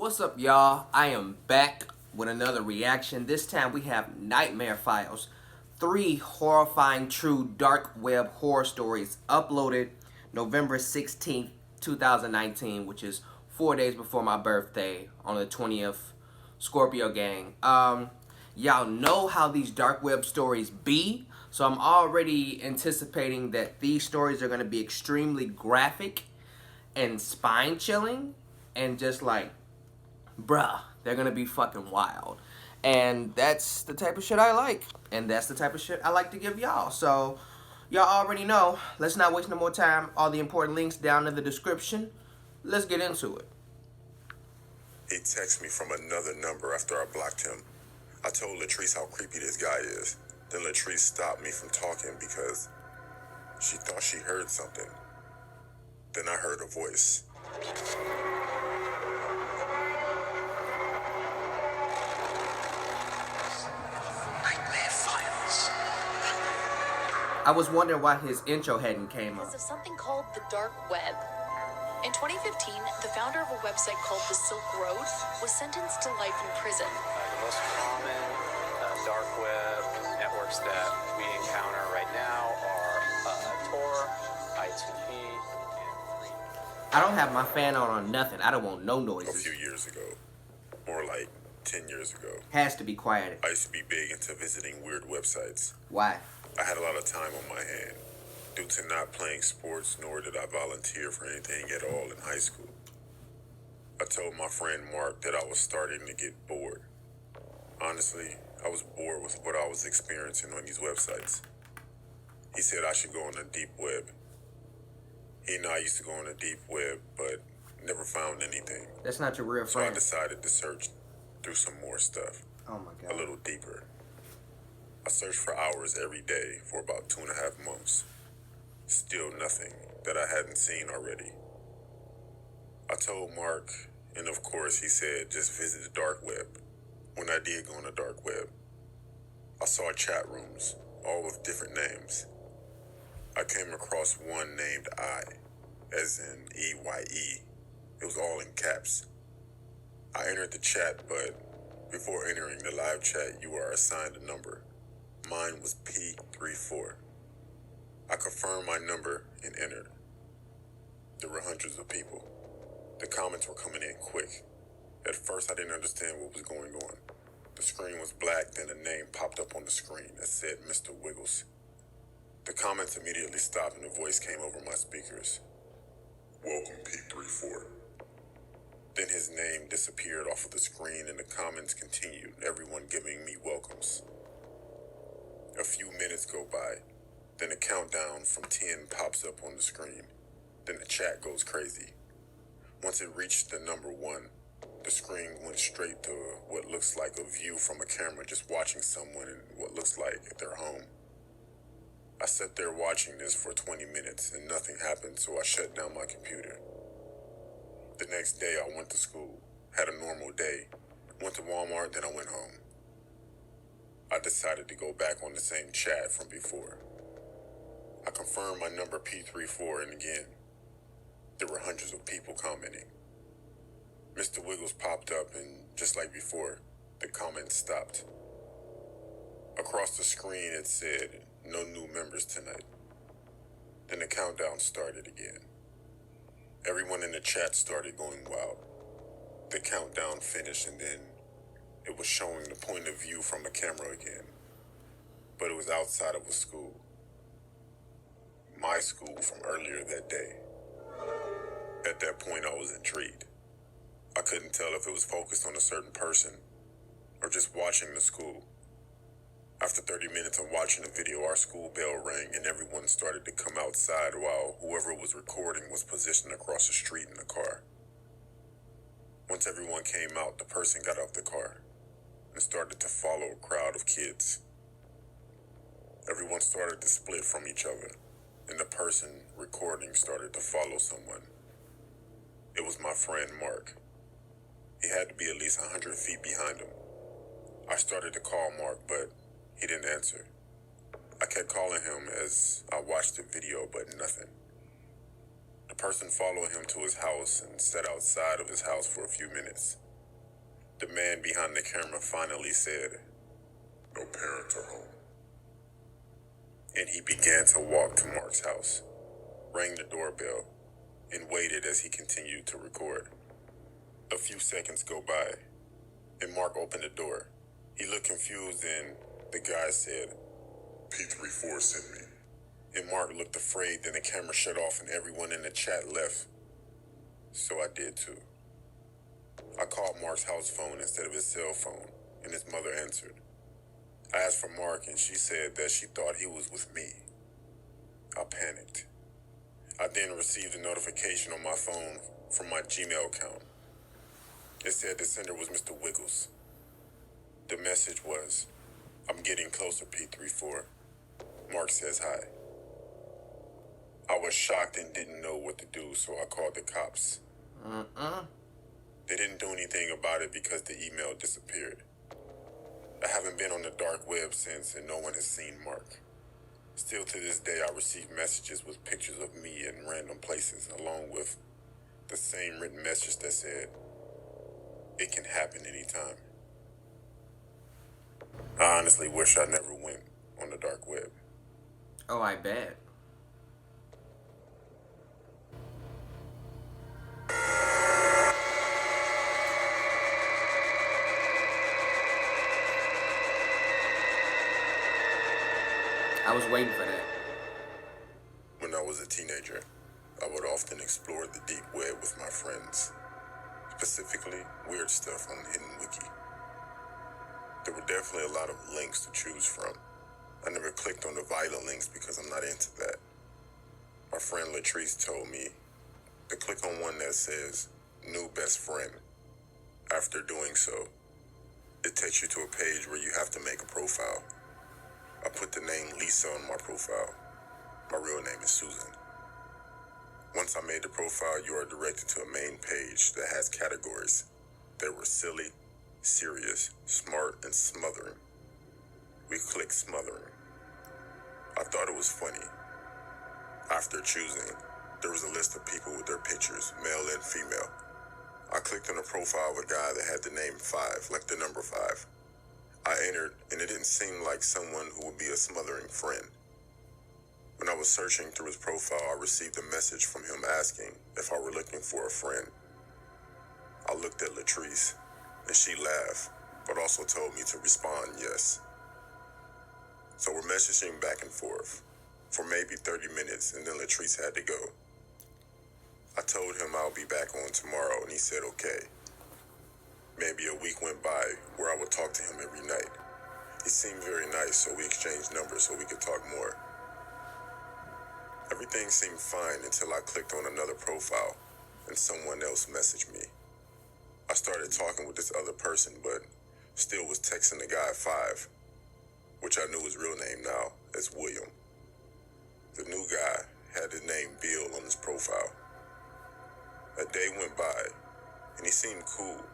What's up, y'all? I am back with another reaction. This time we have Nightmare Files. 3 horrifying true dark web horror stories uploaded November 16th, 2019, which is 4 days before my birthday on the 20th. Scorpio gang. Y'all know how these dark web stories be, so I'm already anticipating that these stories are going to be extremely graphic and spine chilling and just like, bruh, they're gonna be fucking wild. And that's the type of shit I like. And that's the type of shit I like to give y'all. So, y'all already know. Let's not waste no more time. All the important links down in the description. Let's get into it. He texted me from another number after I blocked him. I told Latrice how creepy this guy is. Then Latrice stopped me from talking because she thought she heard something. Then I heard a voice. I was wondering why his intro hadn't came up. Because of something called the dark web. In 2015, the founder of a website called the Silk Road was sentenced to life in prison. The most common dark web networks that we encounter right now are Tor, I2P, and 3. I don't have my fan on or nothing. I don't want no A noises. few years ago, more like 10 years ago, Has to be quiet. I used to be big into visiting weird websites. Why? I had a lot of time on my hand due to not playing sports, nor did I volunteer for anything at all in high school. I told my friend Mark that I was starting to get bored. Honestly, I was bored with what I was experiencing on these websites. He said I should go on the deep web. He and I used to go on the deep web, but never found anything. That's not your real So I friend. decided to search through some more stuff, Oh my a god. little deeper. I searched for hours every day for about 2.5 months. Still nothing that I hadn't seen already. I told Mark, and of course he said just visit the dark web. When I did go on the dark web, I saw chat rooms, all with different names. I came across one named I, as in EYE. It was all in caps. I entered the chat, but before entering the live chat, you are assigned a number. Mine was P34. I confirmed my number and entered. There were hundreds of people. The comments were coming in quick. At first, I didn't understand what was going on. The screen was black, then a name popped up on the screen that said Mr. Wiggles. The comments immediately stopped and a voice came over my speakers. Welcome, P34. Then his name disappeared off of the screen and the comments continued, everyone giving me welcomes. A few minutes go by, then a countdown from 10 pops up on the screen. Then the chat goes crazy. Once it reached the number 1, the screen went straight to what looks like a view from a camera just watching someone in what looks like at their home. I sat there watching this for 20 minutes and nothing happened, so I shut down my computer. The next day I went to school, had a normal day, went to Walmart, then I went home. I decided to go back on the same chat from before. I confirmed my number P34 and again, there were hundreds of people commenting. Mr. Wiggles popped up and just like before, the comments stopped. Across the screen it said, no new members tonight. Then the countdown started again. Everyone in the chat started going wild. The countdown finished and then it was showing the point of view from a camera again. But it was outside of a school. My school from earlier that day. At that point I was intrigued. I couldn't tell if it was focused on a certain person or just watching the school. After 30 minutes of watching the video, our school bell rang and everyone started to come outside while whoever was recording was positioned across the street in the car. Once everyone came out, the person got out the car and started to follow a crowd of kids. Everyone started to split from each other, and the person recording started to follow someone. It was my friend Mark. He had to be at least 100 feet behind him. I started to call Mark, but he didn't answer. I kept calling him as I watched the video, but nothing. The person followed him to his house and sat outside of his house for a few minutes. The man behind the camera finally said, "No parents are home." And he began to walk to Mark's house, rang the doorbell, and waited as he continued to record. A few seconds go by, and Mark opened the door. He looked confused, and the guy said, "P34 sent me." And Mark looked afraid, then the camera shut off and everyone in the chat left. So I did too. I called Mark's house phone instead of his cell phone, and his mother answered. I asked for Mark, and she said that she thought he was with me. I panicked. I then received a notification on my phone from my Gmail account. It said the sender was Mr. Wiggles. The message was, "I'm getting closer, P34. Mark says hi." I was shocked and didn't know what to do, so I called the cops. They didn't do anything about it because the email disappeared. I haven't been on the dark web since, and no one has seen Mark. Still to this day, I receive messages with pictures of me in random places, along with the same written message that said, "It can happen anytime." I honestly wish I never went on the dark web. Oh, I bet. I was waiting for that. When I was a teenager, I would often explore the deep web with my friends, specifically weird stuff on Hidden Wiki. There were definitely a lot of links to choose from. I never clicked on the violent links because I'm not into that. My friend Latrice told me to click on one that says "New Best Friend." After doing so, it takes you to a page where you have to make a profile. I put the name Lisa on my profile. My real name is Susan. Once I made the profile, you are directed to a main page that has categories. They were silly, serious, smart, and smothering. We clicked smothering. I thought it was funny. After choosing, there was a list of people with their pictures, male and female. I clicked on a profile of a guy that had the name 5, like the number 5. I entered, and it didn't seem like someone who would be a smothering friend. When I was searching through his profile, I received a message from him asking if I were looking for a friend. I looked at Latrice, and she laughed, but also told me to respond yes. So we're messaging back and forth for maybe 30 minutes, and then Latrice had to go. I told him I'll be back on tomorrow, and he said okay. Maybe a week went by where I would talk to him every night. He seemed very nice, so we exchanged numbers so we could talk more. Everything seemed fine until I clicked on another profile and someone else messaged me. I started talking with this other person, but still was texting the guy 5, which I knew his real name now as William. The new guy had the name Bill on his profile. A day went by, and he seemed cool.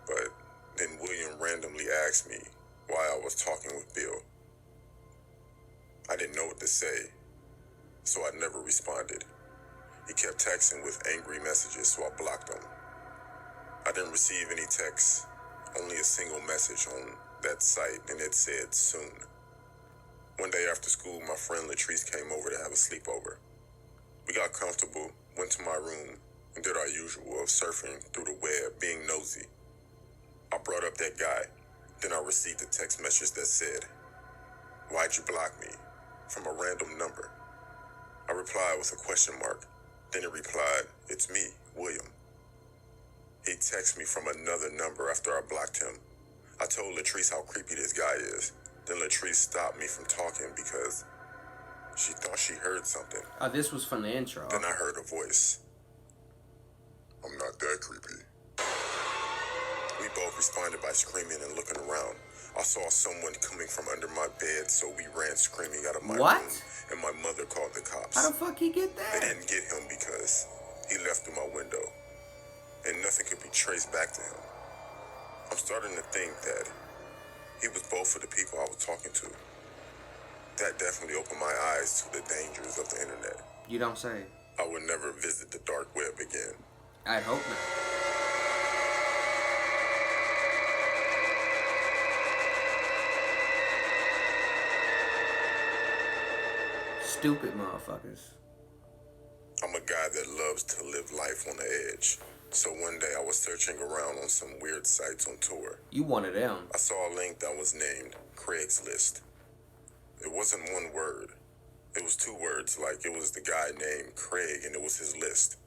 But then William randomly asked me why I was talking with Bill. I didn't know what to say, so I never responded. He kept texting with angry messages, so I blocked him. I didn't receive any texts, only a single message on that site, and it said soon. One day after school, my friend Latrice came over to have a sleepover. We got comfortable, went to my room, and did our usual of surfing through the web, being nosy. I brought up that guy. Then I received a text message that said, "Why'd you block me?" from a random number. I replied with a question mark. Then it replied, "It's me, William." He texted me from another number after I blocked him. I told Latrice how creepy this guy is. Then Latrice stopped me from talking because she thought she heard something. Oh, this was from the intro. Then I heard a voice. "I'm not that creepy." We both responded by screaming and looking around. I saw someone coming from under my bed, so we ran screaming out of my What? room, and my mother called the cops. How the fuck he get They that? didn't get him because he left through my window, and nothing could be traced back to him. I'm starting to think that he was both of the people I was talking to. That definitely opened my eyes to the dangers of the internet. You don't say. I would never visit the dark web again. I hope not. Stupid motherfuckers. I'm a guy that loves to live life on the edge. So one day I was searching around on some weird sites on Tor. You one of them. I saw a link that was named Craigslist. It wasn't one word. It was two words, like it was the guy named Craig and it was his list.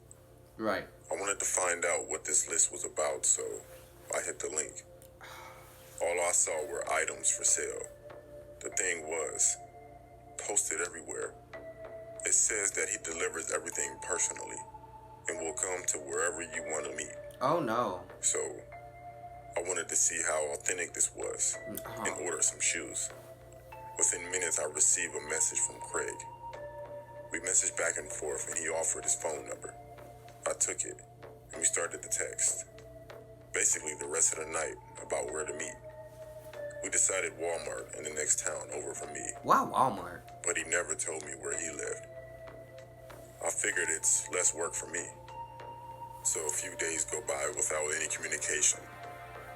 Right. I wanted to find out what this list was about, so I hit the link. All I saw were items for sale. The thing was, posted everywhere. It says that he delivers everything personally and will come to wherever you want to meet. Oh no. So I wanted to see how authentic this was and order some shoes. Within minutes, I received a message from Craig. We messaged back and forth and he offered his phone number. I took it and we started the text. Basically the rest of the night about where to meet. We decided Walmart in the next town over from me. Why Walmart? But he never told me where he lived. I figured it's less work for me. So a few days go by without any communication.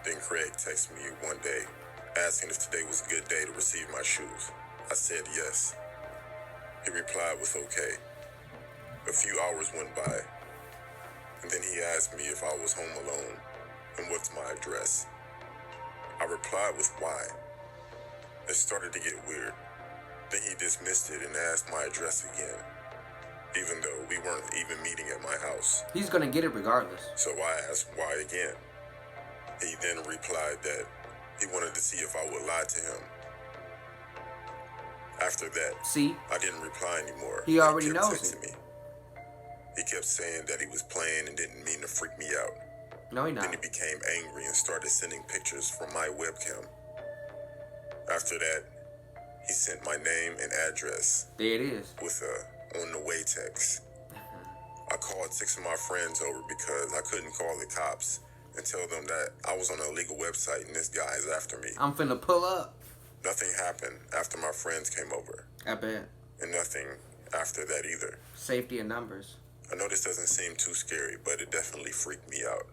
Then Craig texted me one day, asking if today was a good day to receive my shoes. I said yes. He replied with okay. A few hours went by, and then he asked me if I was home alone and what's my address. I replied with why. It started to get weird. Then he dismissed it and asked my address again, even though we weren't even meeting at my house. He's gonna get it regardless. So I asked why again. He then replied that he wanted to see if I would lie to him. After that, See? I didn't reply anymore. He already kept knows texting it. me. He kept saying that he was playing and didn't mean to freak me out. No, he Then not. he became angry and started sending pictures from my webcam. After that, he sent my name and address There it is. with a on the way text. I called 6 of my friends over because I couldn't call the cops and tell them that I was on an illegal website and this guy is after me. I'm finna pull up. Nothing happened after my friends came over, I bet. and nothing after that either. Safety in numbers. I know this doesn't seem too scary, but it definitely freaked me out.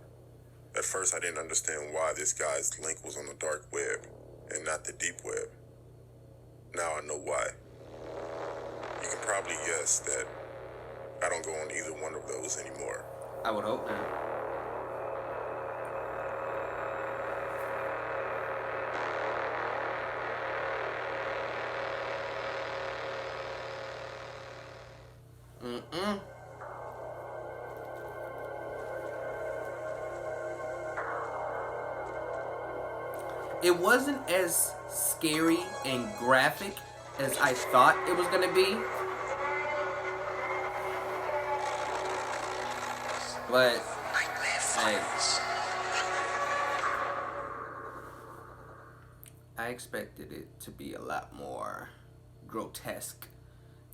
At first, I didn't understand why this guy's link was on the dark web and not the deep web. Now I know why. You can probably guess that I don't go on either one of those anymore. I would hope not. It wasn't as scary and graphic as I thought it was gonna be. But hey, I expected it to be a lot more grotesque,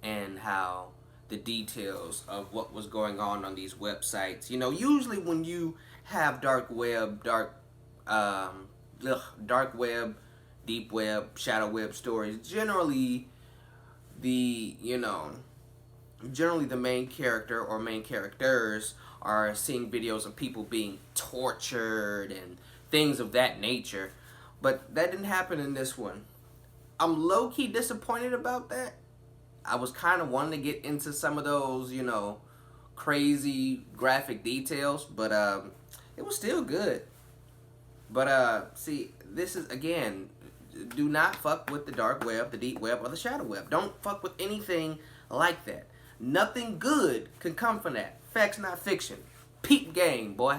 and how the details of what was going on these websites. You know, usually when you have dark web, dark web, deep web, shadow web stories, generally the main character or main characters are seeing videos of people being tortured and things of that nature. But that didn't happen in this one. I'm low-key disappointed about that. I was kind of wanting to get into some of those, crazy graphic details, but it was still good. But see, this is, again, do not fuck with the dark web, the deep web, or the shadow web. Don't fuck with anything like that. Nothing good can come from that. Facts, not fiction. Peep game, boy.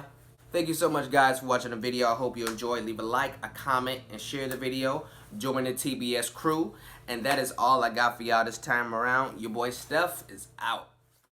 Thank you so much, guys, for watching the video. I hope you enjoyed. Leave a like, a comment, and share the video. Join the TBS crew. And that is all I got for y'all this time around. Your boy Steph is out.